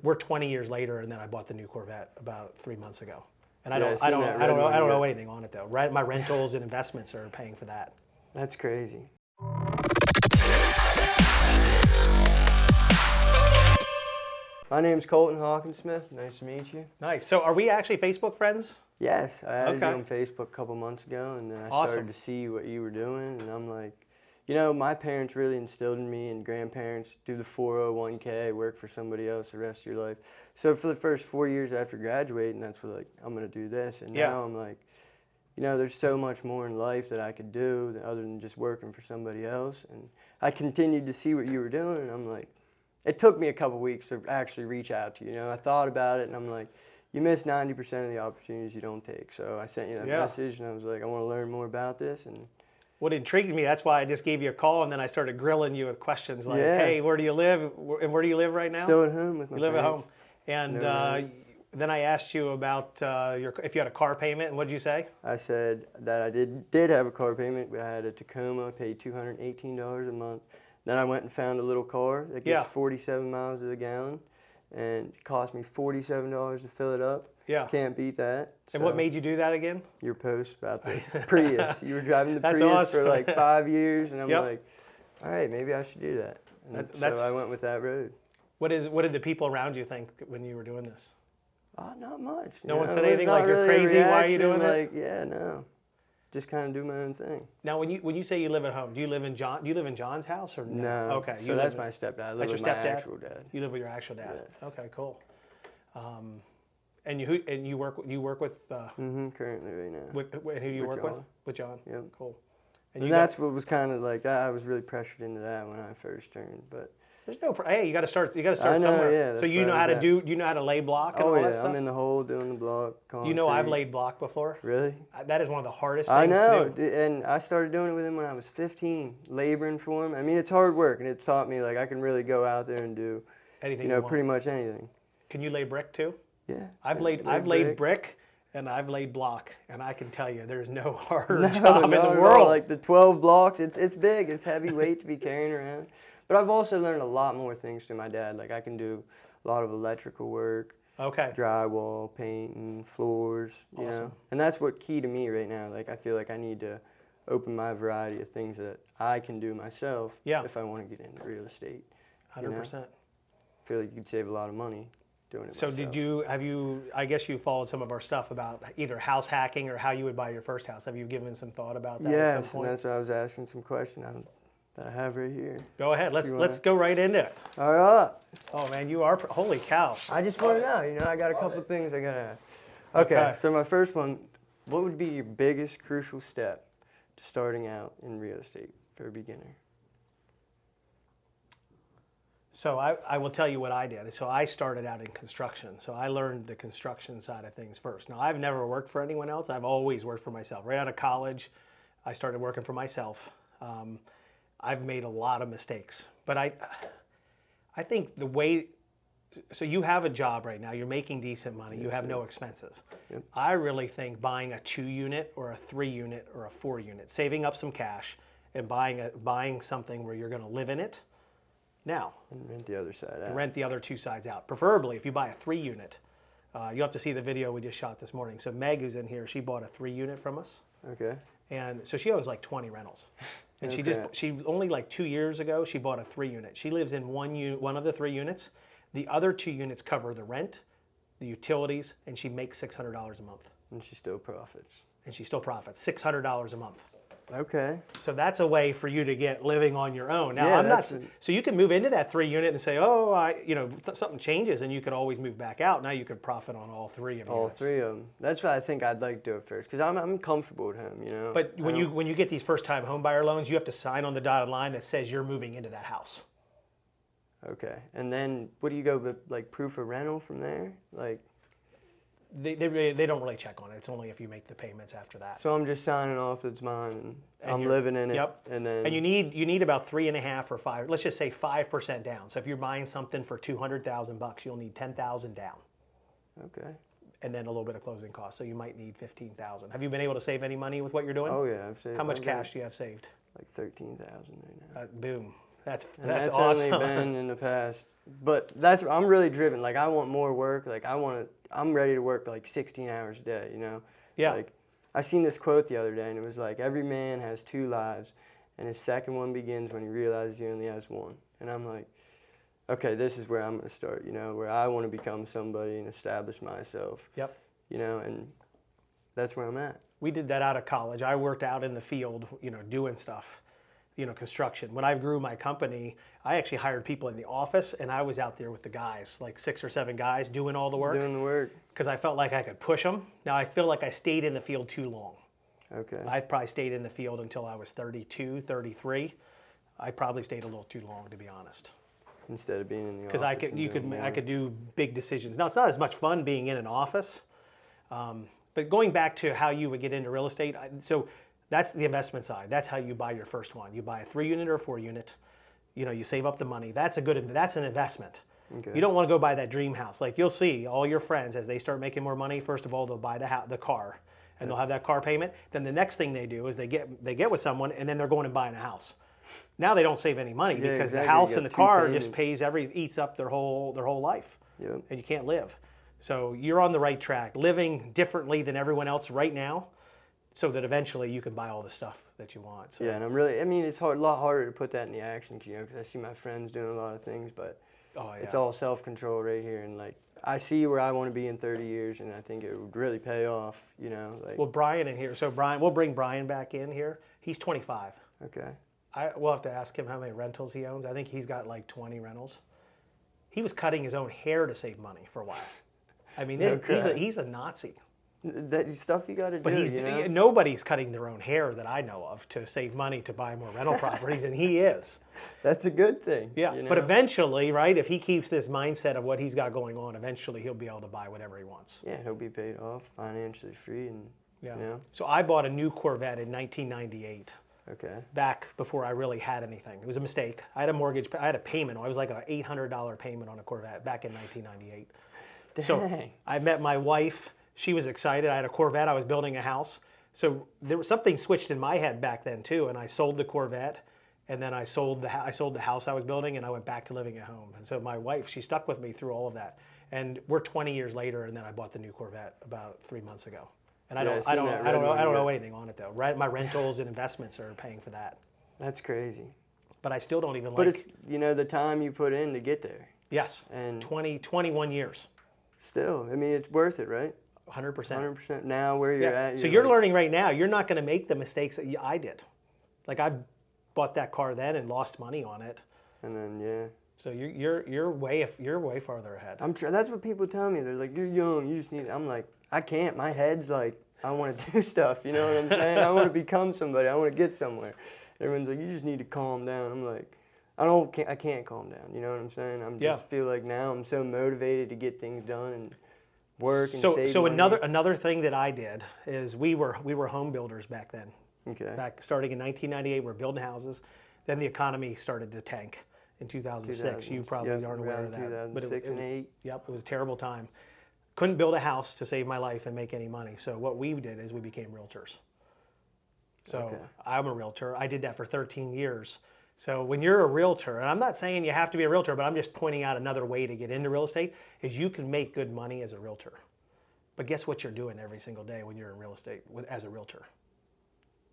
we're 20 years later, and then I bought the new Corvette about 3 months ago. And I Yeah, don't I seen that red one, I don't yeah. owe anything on it though. My rentals and investments are paying for that. That's crazy. My name's Colton Hockensmith. Nice to meet you. Nice. So are we actually Facebook friends? Yes, I added you Okay. on Facebook a couple months ago, and then I Awesome. started to see what you were doing, and I'm like, you know, my parents really instilled in me, and grandparents, do the 401k, work for somebody else the rest of your life. So for the first 4 years after graduating, that's what, like, I'm going to do this. And Yeah. now I'm like, you know, there's so much more in life that I could do other than just working for somebody else. And I continued to see what you were doing, and I'm like, it took me a couple weeks to actually reach out to you. You know, I thought about it, and I'm like, you miss 90% of the opportunities you don't take. So I sent you that message, and I was like, I want to learn more about this. And What intrigued me, that's why I just gave you a call, and then I started grilling you with questions like, hey, where do you live? And where do you live right now? Still at home with my You live parents. at home. And then I asked you about if you had a car payment, and what did you say? I said that I did have a car payment. I had a Tacoma, paid $218 a month. Then I went and found a little car that gets 47 miles to the gallon, and it cost me $47 to fill it up. Yeah. Can't beat that. And what made you do that again? Your post about the Prius. You were driving the That's Prius awesome. for like 5 years, and I'm like, all right, maybe I should do that. And so I went with that road. What did the people around you think when you were doing this? Not much. No one said anything like, you're crazy, why are you doing that? Yeah, no. Just kind of do my own thing. Now, when you say you live at home, do you live in John's house or no? No. Okay. So that's my stepdad. I live with my actual dad. You live with your actual dad. Yes. Okay, cool. And you work with Currently right now. who do you work with? With John. Yep. Cool. And that's what was kind of like that. I was really pressured into that when I first turned, but there's no. Hey, you got to start. You got to I start know, somewhere. yeah, So that's you where know I how was to at. do. You know how to lay block and oh all yeah, that stuff. I'm in the hole doing the block. You know, I've concrete. laid block before. Really? That is one of the hardest I things know, to do. and I started doing it with him when I was 15, laboring for him. I mean, it's hard work, and it taught me like I can really go out there and do Anything you know, pretty much anything. Can you lay brick too? Yeah. I've laid brick and I've laid block, and I can tell you there's no harder job in the not at world. all. Like the 12 blocks, it's big, it's heavy weight to be carrying around. But I've also learned a lot more things through my dad. Like I can do a lot of electrical work, Okay. drywall, painting, floors, you know. And that's what key to me right now. Like I feel like I need to open my variety of things that I can do myself if I want to get into real estate. 100%. You know? I feel like you could save a lot of money doing it So myself. I guess you followed some of our stuff about either house hacking or how you would buy your first house. Have you given some thought about that at Yes, some and point? that's what I was asking some question that I have right here. Go ahead. Let's go right into it. All right. Oh man, you are holy cow. I just want to know, you know, I got a couple things I got to ask. Okay, so my first one, what would be your biggest crucial step to starting out in real estate for a beginner? So I will tell you what I did. So I started out in construction. So I learned the construction side of things first. Now, I've never worked for anyone else. I've always worked for myself. Right out of college, I started working for myself. I've made a lot of mistakes. But I think the way, so you have a job right now. You're making decent money. Yes, you have sir. no expenses. Yep. I really think buying a 2-unit or a 3-unit or a 4-unit, saving up some cash and buying something where you're going to live in it. Now, And rent the other side out. rent the other 2 sides out. Preferably, if you buy a 3-unit, you have to see the video we just shot this morning. So Meg, who's in here, she bought a 3-unit from us, Okay. and so she owns like 20 rentals. And Okay. she only like 2 years ago she bought a 3-unit. She lives in one of the 3 units. The other 2 units cover the rent, the utilities, and she makes $600 a month. And she still profits. And she still profits $600 a month. Okay. So that's a way for you to get living on your own. Now, Yeah, so you can move into that 3-unit and say, something changes, and you could always move back out. Now you could profit on all 3 of them. All 3 of them. That's what I think I'd like to do it first, because I'm comfortable at home, you know. But when you get these first-time home buyer loans, you have to sign on the dotted line that says you're moving into that house. Okay. And then what do you go with, like proof of rental from there? Like. They don't really check on it. It's only if you make the payments after that. So I'm just signing off it's mine, and I'm living in it. Yep. And then. And you need about 3.5 or 5. Let's just say 5% down. So if you're buying something for $200,000, you'll need $10,000 down. Okay. And then a little bit of closing costs. So you might need $15,000. Have you been able to save any money with what you're doing? Oh yeah, I've saved. How much cash do you have saved? Like $13,000 right now. Boom. That's That's awesome. only been in the past. But I'm really driven. Like, I want more work. Like, I'm ready to work like 16 hours a day, you know? Yeah. Like, I seen this quote the other day, and it was like, every man has two lives, and his second one begins when he realizes he only has one. And I'm like, okay, this is where I'm going to start, you know, where I want to become somebody and establish myself. Yep. You know, and that's where I'm at. We did that out of college. I worked out in the field, you know, doing stuff, you know, construction. When I grew my company, I actually hired people in the office, and I was out there with the guys, like 6 or 7 guys doing all the work. Doing the work. Because I felt like I could push them. Now, I feel like I stayed in the field too long. Okay. I probably stayed in the field until I was 32, 33. I probably stayed a little too long, to be honest. Instead of being in the office. Because I could do big decisions. Now, it's not as much fun being in an office. But going back to how you would get into real estate, so that's the investment side. That's how you buy your first one. You buy a 3-unit or a 4-unit. You know, you save up the money. That's an investment. Okay. You don't want to go buy that dream house. Like, you'll see all your friends, as they start making more money, first of all, they'll buy the car, and they'll have that car payment. Then the next thing they do is they get with someone, and then they're going and buying a house. Now they don't save any money because exactly. the house You and the got 2 car payments. just eats up their whole life. Yep. And you can't live. So you're on the right track, living differently than everyone else right now, so that eventually you can buy all the stuff that you want. So. Yeah, and it's a lot harder to put that in the action, you know, because I see my friends doing a lot of things, but it's all self-control right here. And, like, I see where I want to be in 30 years, and I think it would really pay off, you know. Like, well, Brian in here. So, we'll bring Brian back in here. He's 25. Okay. We'll have to ask him how many rentals he owns. I think he's got like 20 rentals. He was cutting his own hair to save money for a while. I mean, he's a Nazi. That stuff you got to do, But you know? nobody's cutting their own hair that I know of to save money to buy more rental properties, and he is. That's a good thing. Yeah, you know? but eventually, right, if he keeps this mindset of what he's got going on, eventually he'll be able to buy whatever he wants. Yeah, he'll be paid off, financially free, and, Yeah. you know? So I bought a new Corvette in 1998. Okay. Back before I really had anything. It was a mistake. I had a mortgage, I had a payment. It was like an $800 payment on a Corvette back in 1998. Dang. So I met my wife. She was excited. I had a Corvette. I was building a house. So there was something switched in my head back then too. And I sold the Corvette, and then I sold the house I was building, and I went back to living at home. And so my wife, she stuck with me through all of that. And we're 20 years later, and then I bought the new Corvette about 3 months ago. And I don't know anything on it though. My rentals and investments are paying for that. That's crazy. But I still don't even But it's, you know, the time you put in to get there. Yes. And 21 years. Still, I mean, it's worth it, right? 100%. 100%. Now where you're at. So you're learning right now. You're not going to make the mistakes that I did. Like, I bought that car then and lost money on it. And then, yeah. So you're way farther ahead. That's what people tell me. They're like, you're young, you just need. I'm like, I can't. My head's like, I want to do stuff. You know what I'm saying? I want to become somebody. I want to get somewhere. Everyone's like, you just need to calm down. I'm like, I can't calm down. You know what I'm saying? I just feel like now I'm so motivated to get things done and work and save money. Another thing that I did is we were home builders back then. Okay. Back starting in 1998, we were building houses. Then the economy started to tank in 2006. You probably aren't aware of that. 2006 and 8. Yep, it was a terrible time. Couldn't build a house to save my life and make any money. So what we did is we became realtors. So I'm a realtor. I did that for 13 years. So when you're a realtor, and I'm not saying you have to be a realtor, but I'm just pointing out another way to get into real estate, is you can make good money as a realtor. But guess what you're doing every single day when you're in real estate as a realtor?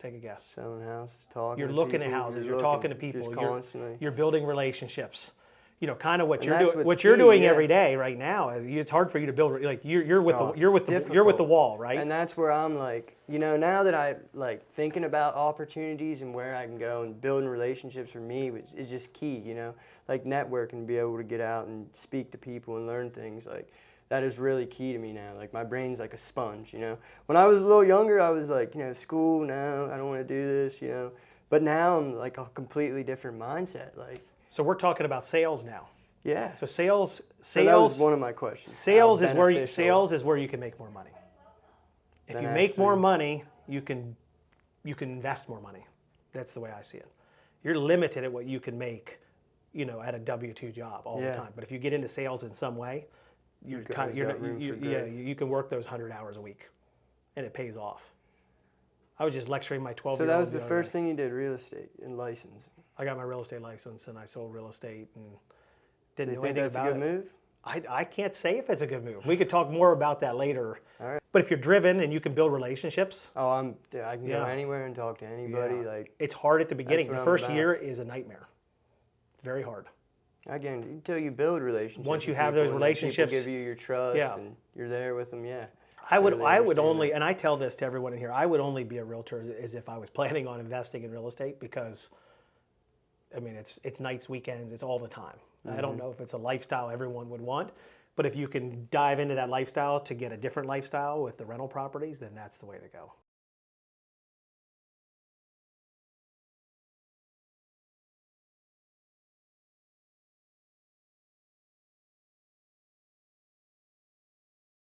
Take a guess. Selling houses, talking You're to looking people, at houses. You're talking to people. Just constantly. You're building relationships. You know, kind of what And you're that's doing. what's What you're key, doing yeah. every day right now. It's hard for you to build. Like you're with the wall, right? And that's where I'm like, you know, now that I like thinking about opportunities and where I can go and building relationships for me is just key. You know, like networking, be able to get out and speak to people and learn things like. That is really key to me now. Like, my brain's like a sponge, you know. When I was a little younger, I was like, you know, school, no, I don't want to do this, you know. But now I'm like a completely different mindset. Like, so we're talking about sales now. Yeah. So sales. So that was one of my questions. Sales is where you can make more money. If you make more money, you can invest more money. That's the way I see it. You're limited at what you can make, you know, at a W-2 job all the time. But if you get into sales in some way, you can work those 100 hours a week, and it pays off. I was just lecturing my 12-year-old. So that was the first thing you did, real estate and license. I got my real estate license and I sold real estate and Do didn't you know think anything that's a about good it. move? I can't say if it's a good move. We could talk more about that later. All right. But if you're driven and you can build relationships, Oh, I can go Yeah. anywhere and talk to anybody. yeah, Like, it's hard at the beginning. what The I'm first about. year is a nightmare. Very hard. again, until you build relationships. Once you with have people those and then relationships- people give you your trust, Yeah. and you're there with them. Yeah. I would Totally only, understand and I tell this to everyone in here, I would only be a realtor as if I was planning on investing in real estate because, I mean, it's nights, weekends, it's all the time. I don't know if it's a lifestyle everyone would want, but if you can dive into that lifestyle to get a different lifestyle with the rental properties, then that's the way to go.